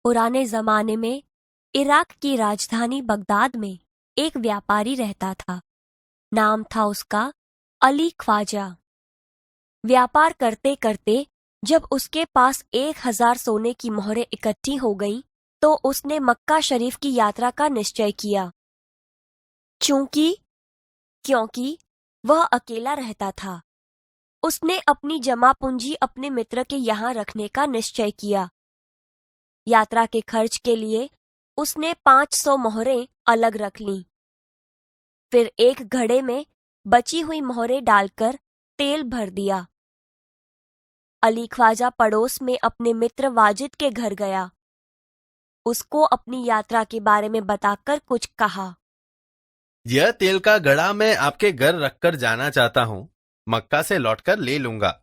पुराने जमाने में इराक की राजधानी बगदाद में एक व्यापारी रहता था। नाम था उसका अली ख्वाजा। व्यापार करते करते जब उसके पास 1000 सोने की मोहरें इकट्ठी हो गईं, तो उसने मक्का शरीफ की यात्रा का निश्चय किया। क्योंकि वह अकेला रहता था, उसने अपनी जमा पूंजी अपने मित्र के यहाँ रखने का निश्चय किया। यात्रा के खर्च के लिए उसने 500 मोहरें अलग रख लीं। फिर एक घड़े में बची हुई मोहरें डालकर तेल भर दिया। अली ख्वाजा पड़ोस में अपने मित्र वाजिद के घर गया। उसको अपनी यात्रा के बारे में बताकर कुछ कहा। यह तेल का घड़ा मैं आपके घर रखकर जाना चाहता हूँ। मक्का से लौटकर ले लूंगा।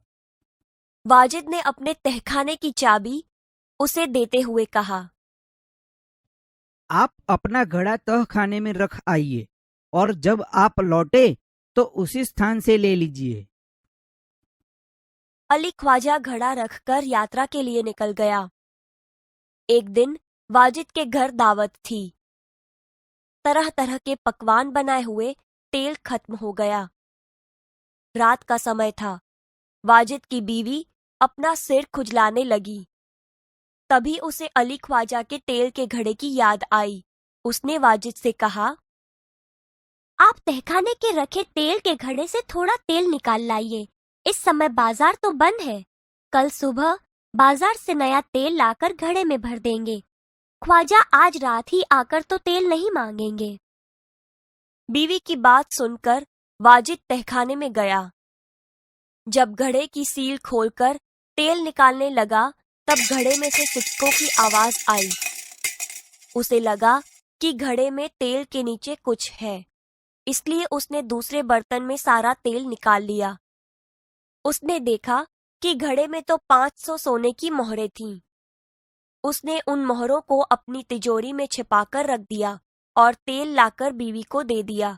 वाजिद ने अपने तहखाने की चाबी उसे देते हुए कहा। आप अपना घड़ा तहखाने में रख आइए और जब आप लौटे तो उसी स्थान से ले लीजिए। अली ख्वाजा घड़ा रखकर यात्रा के लिए निकल गया। एक दिन वाजिद के घर दावत थी। तरह तरह के पकवान बनाए हुए तेल खत्म हो गया। रात का समय था। वाजिद की बीवी अपना सिर खुजलाने लगी। तभी उसे अली ख्वाजा के तेल के घड़े की याद आई। उसने वाजिद से कहा, आप तहखाने के रखे तेल के घड़े से थोड़ा तेल निकाल लाइए। इस समय बाजार तो बंद है। कल सुबह बाजार से नया तेल लाकर घड़े में भर देंगे। ख्वाजा आज रात ही आकर तो तेल नहीं मांगेंगे। बीवी की बात सुनकर वाजिद तहखाने में गया। जब घड़े की सील खोलकर तेल निकालने लगा, तब घड़े में से सिक्कों की आवाज आई। उसे लगा कि घड़े में तेल के नीचे कुछ है, इसलिए उसने दूसरे बर्तन में सारा तेल निकाल लिया। उसने देखा कि घड़े में तो 500 सोने की मोहरें थीं। उसने उन मोहरों को अपनी तिजोरी में छिपाकर रख दिया और तेल लाकर बीवी को दे दिया।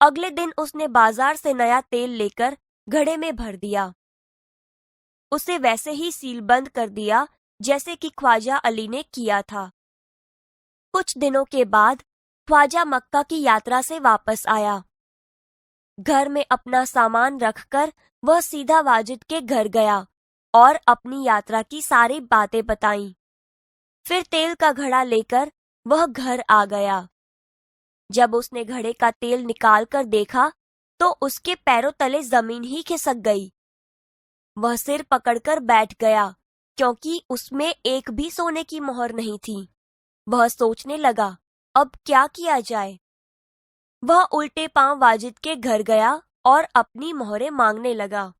अगले दिन उसने बाजार से नया तेल लेकर घड़े में भर दिया। उसे वैसे ही सीलबंद कर दिया जैसे कि ख्वाजा अली ने किया था। कुछ दिनों के बाद ख्वाजा मक्का की यात्रा से वापस आया। घर में अपना सामान रखकर वह सीधा वाजिद के घर गया और अपनी यात्रा की सारी बातें बताईं। फिर तेल का घड़ा लेकर वह घर आ गया। जब उसने घड़े का तेल निकालकर देखा, तो उसके पैरों तले जमीन ही खिसक गई। वह सिर पकड़कर बैठ गया, क्योंकि उसमें एक भी सोने की मोहर नहीं थी। वह सोचने लगा, अब क्या किया जाए। वह उल्टे पांव वाजिद के घर गया और अपनी मोहरें मांगने लगा।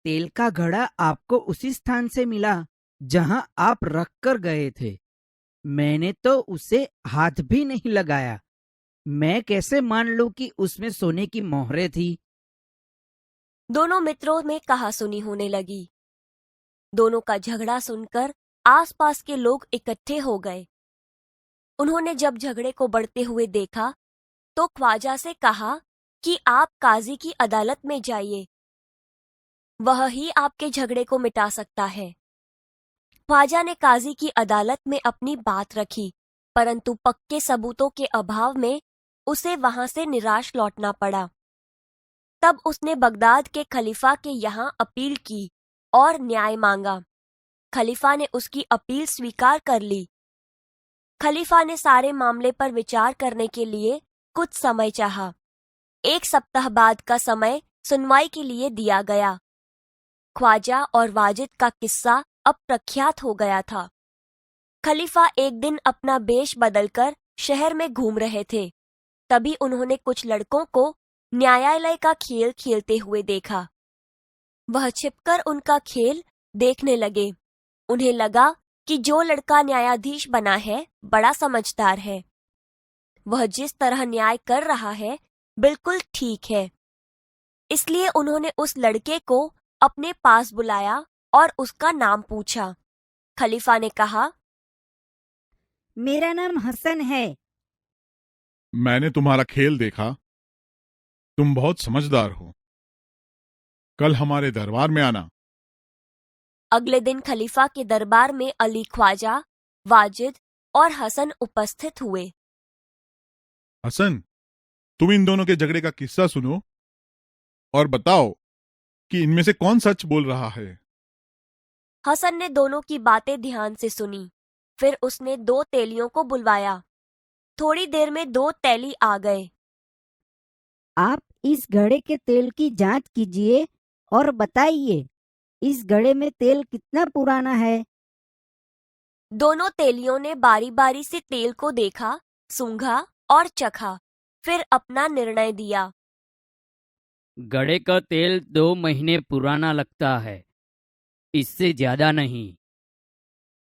तेल का घड़ा आपको उसी स्थान से मिला जहां आप रख कर गए थे। मैंने तो उसे हाथ भी नहीं लगाया। मैं कैसे मान लूं कि उसमें सोने की मोहरें थी। दोनों मित्रों में कहासुनी होने लगी। दोनों का झगड़ा सुनकर आसपास के लोग इकट्ठे हो गए। उन्होंने जब झगड़े को बढ़ते हुए देखा, तो ख्वाजा से कहा कि आप काजी की अदालत में जाइए। वह ही आपके झगड़े को मिटा सकता है। ख्वाजा ने काजी की अदालत में अपनी बात रखी, परंतु पक्के सबूतों के अभाव में उसे वहां से निराश लौटना पड़ा। तब उसने बगदाद के खलीफा के यहाँ अपील की और न्याय मांगा। खलीफा ने उसकी अपील स्वीकार कर ली। खलीफा ने सारे मामले पर विचार करने के लिए कुछ समय चाहा। 1 सप्ताह बाद का समय सुनवाई के लिए दिया गया। ख्वाजा और वाजिद का किस्सा अब प्रख्यात हो गया था। खलीफा एक दिन अपना वेश बदलकर शहर में घूम रहे थे। तभी उन्होंने कुछ लड़कों को न्यायालय का खेल खेलते हुए देखा। वह छिपकर उनका खेल देखने लगे। उन्हें लगा कि जो लड़का न्यायाधीश बना है बड़ा समझदार है। वह जिस तरह न्याय कर रहा है बिल्कुल ठीक है। इसलिए उन्होंने उस लड़के को अपने पास बुलाया और उसका नाम पूछा। खलीफा ने कहा, मेरा नाम हसन है। मैंने तुम्हारा खेल देखा। तुम बहुत समझदार हो। कल हमारे दरबार में आना। अगले दिन खलीफा के दरबार में अली ख्वाजा, वाजिद और हसन उपस्थित हुए। हसन, तुम इन दोनों के झगड़े का किस्सा सुनो और बताओ कि इनमें से कौन सच बोल रहा है। हसन ने दोनों की बातें ध्यान से सुनी। फिर उसने 2 तेलियों को बुलवाया। थोड़ी देर में 2 तेली आ गए। आप इस घड़े के तेल की जांच कीजिए और बताइए इस घड़े में तेल कितना पुराना है। दोनों तेलियों ने बारी बारी से तेल को देखा, सूंघा और चखा, फिर अपना निर्णय दिया। घड़े का तेल 2 महीने पुराना लगता है, इससे ज्यादा नहीं।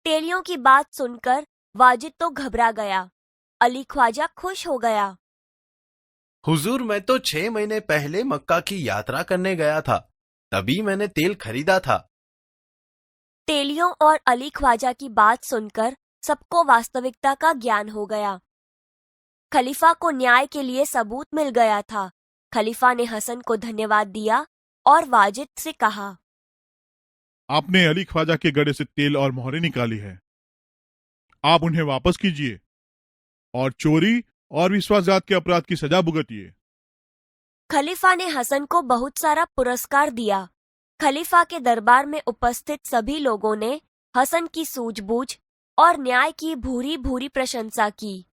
तेलियों की बात सुनकर वाजिद तो घबरा गया। अली ख्वाजा खुश हो गया। हुजूर, मैं तो 6 महीने पहले मक्का की यात्रा करने गया था, तभी मैंने तेल खरीदा था। तेलियों और अली ख्वाजा की बात सुनकर सबको वास्तविकता का ज्ञान हो गया। खलीफा को न्याय के लिए सबूत मिल गया था। खलीफा ने हसन को धन्यवाद दिया और वाजिद से कहा, आपने अली ख्वाजा के गड़े से तेल और मोहरें निकाली है, आप उन्हें वापस कीजिए और चोरी और विश्वासघात के अपराध की सजा भुगतिए। खलीफा ने हसन को बहुत सारा पुरस्कार दिया। खलीफा के दरबार में उपस्थित सभी लोगों ने हसन की सूझबूझ और न्याय की भूरी भूरी प्रशंसा की।